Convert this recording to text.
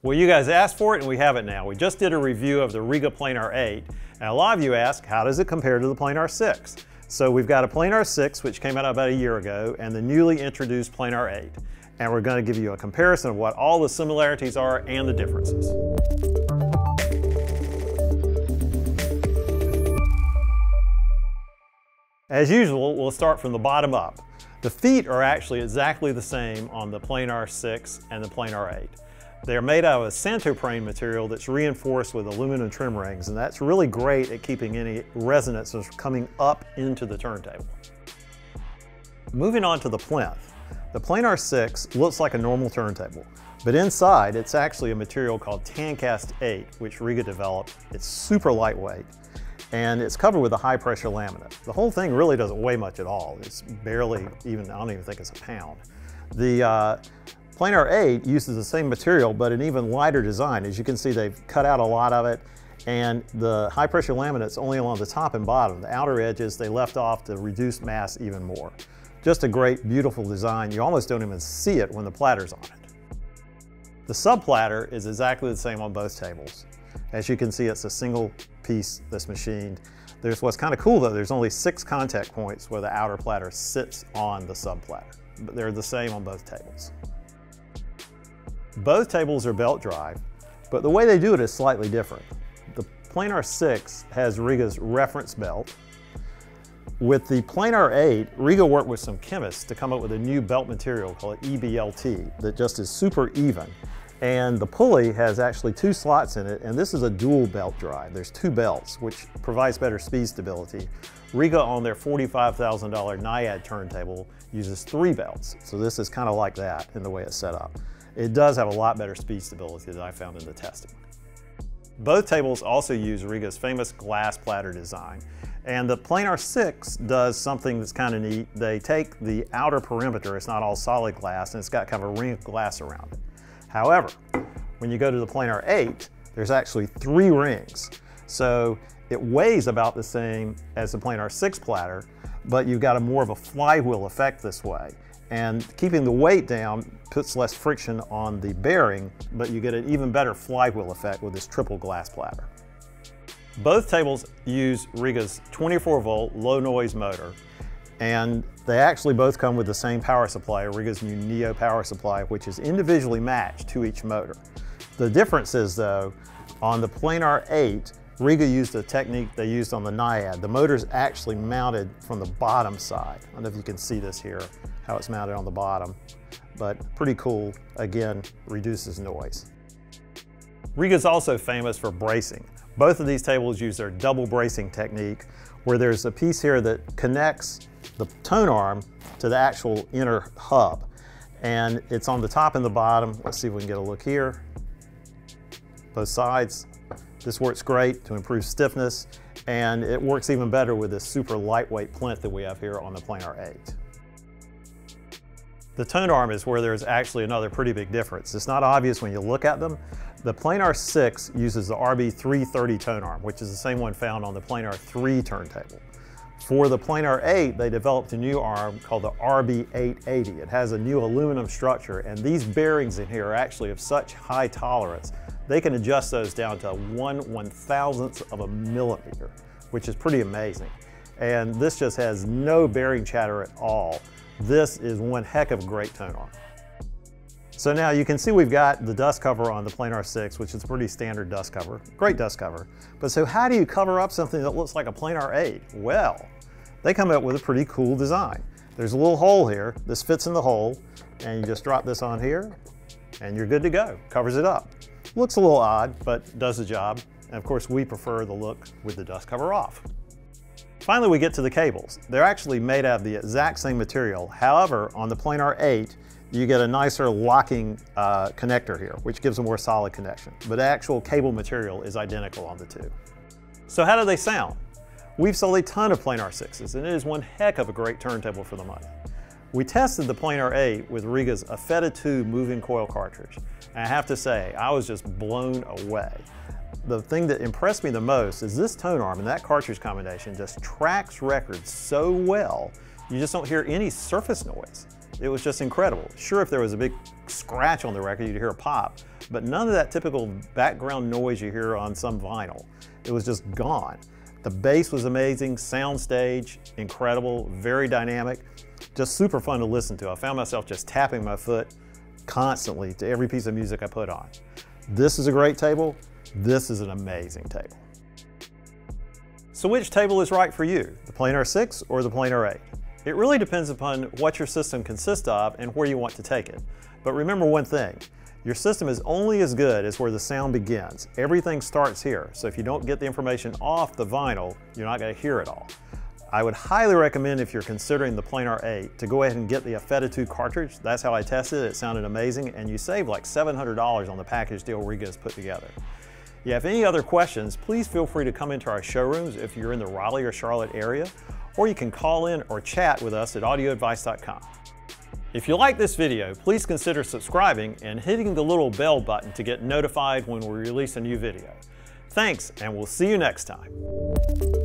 Well, you guys asked for it and we have it now. We just did a review of the Rega Planar 8, and a lot of you asked, how does it compare to the Planar 6? So we've got a Planar 6, which came out about a year ago, and the newly introduced Planar 8. And we're going to give you a comparison of what all the similarities are and the differences. As usual, we'll start from the bottom up. The feet are actually exactly the same on the Planar 6 and the Planar 8. They're made out of a Santoprene material that's reinforced with aluminum trim rings, and that's really great at keeping any resonance from coming up into the turntable. Moving on to the plinth. The Planar 6 looks like a normal turntable, but inside it's actually a material called Tancast 8, which Rega developed. It's super lightweight, and it's covered with a high pressure laminate. The whole thing really doesn't weigh much at all. It's barely even, I don't even think it's a pound. The Planar 8 uses the same material, but an even lighter design. As you can see, they've cut out a lot of it, and the high pressure laminate's only along the top and bottom. The outer edges, they left off to reduce mass even more. Just a great, beautiful design. You almost don't even see it when the platter's on it. The sub-platter is exactly the same on both tables. As you can see, it's a single piece that's machined. There's what's kind of cool though, there's only 6 contact points where the outer platter sits on the sub-platter, but they're the same on both tables. Both tables are belt drive, but the way they do it is slightly different. The Planar 6 has Rega's reference belt. With the Planar 8, Rega worked with some chemists to come up with a new belt material called EBLT that just is super even. And the pulley has actually 2 slots in it, and this is a dual belt drive. There's 2 belts, which provides better speed stability. Rega on their $45,000 Naiad turntable uses 3 belts, so this is kind of like that in the way it's set up. It does have a lot better speed stability than I found in the testing. Both tables also use Rega's famous glass platter design, and the Planar 6 does something that's kind of neat. They take the outer perimeter, it's not all solid glass, and it's got kind of a ring of glass around it. However, when you go to the Planar 8, there's actually 3 rings. So it weighs about the same as the Planar 6 platter, but you've got more of a flywheel effect this way. And keeping the weight down puts less friction on the bearing, but you get an even better flywheel effect with this triple glass platter. Both tables use Rega's 24-volt low noise motor, and they actually both come with the same power supply, Rega's new Neo power supply, which is individually matched to each motor. The difference is though, on the Planar 8, Rega used a technique they used on the Naiad. The motor's actually mounted from the bottom side. I don't know if you can see this here, how it's mounted on the bottom, but pretty cool. Again, reduces noise. Rega's also famous for bracing. Both of these tables use their double bracing technique, where there's a piece here that connects the Tonearm to the actual inner hub. And it's on the top and the bottom. Let's see if we can get a look here. Both sides. This works great to improve stiffness, and it works even better with this super lightweight plinth that we have here on the Planar 8. The Tonearm is where there's actually another pretty big difference. It's not obvious when you look at them. The Planar 6 uses the RB330 Tonearm, which is the same one found on the Planar 3 turntable. For the Planar 8, they developed a new arm called the RB880. It has a new aluminum structure, and these bearings in here are actually of such high tolerance, they can adjust those down to 1/1000th of a millimeter, which is pretty amazing. And this just has no bearing chatter at all. This is one heck of a great Tonearm. So now you can see we've got the dust cover on the Planar 6, which is a pretty standard dust cover, great dust cover. But so how do you cover up something that looks like a Planar 8? Well, they come up with a pretty cool design. There's a little hole here, this fits in the hole, and you just drop this on here, and you're good to go, covers it up. Looks a little odd, but does the job. And of course, we prefer the look with the dust cover off. Finally, we get to the cables. They're actually made out of the exact same material. However, on the Planar 8, you get a nicer locking connector here, which gives a more solid connection. But the actual cable material is identical on the 2. So how do they sound? We've sold a ton of Planar 6s, and it is one heck of a great turntable for the money. We tested the Planar 8 with Rega's Affetta 2 moving coil cartridge. And I have to say, I was just blown away. The thing that impressed me the most is this Tonearm and that cartridge combination just tracks records so well, you just don't hear any surface noise. It was just incredible. Sure, if there was a big scratch on the record, you'd hear a pop, but none of that typical background noise you hear on some vinyl. It was just gone. The bass was amazing, soundstage, incredible, very dynamic, just super fun to listen to. I found myself just tapping my foot constantly to every piece of music I put on. This is a great table. This is an amazing table. So which table is right for you, the Planar 6 or the Planar 8? It really depends upon what your system consists of and where you want to take it. But remember one thing, your system is only as good as where the sound begins. Everything starts here, so if you don't get the information off the vinyl, you're not going to hear it all. I would highly recommend, if you're considering the Planar 8, to go ahead and get the Effetta 2 cartridge. That's how I tested it. It sounded amazing, and you save like $700 on the package deal Rega has put together. If you have any other questions, please feel free to come into our showrooms if you're in the Raleigh or Charlotte area, or you can call in or chat with us at audioadvice.com. If you like this video, please consider subscribing and hitting the little bell button to get notified when we release a new video. Thanks, and we'll see you next time.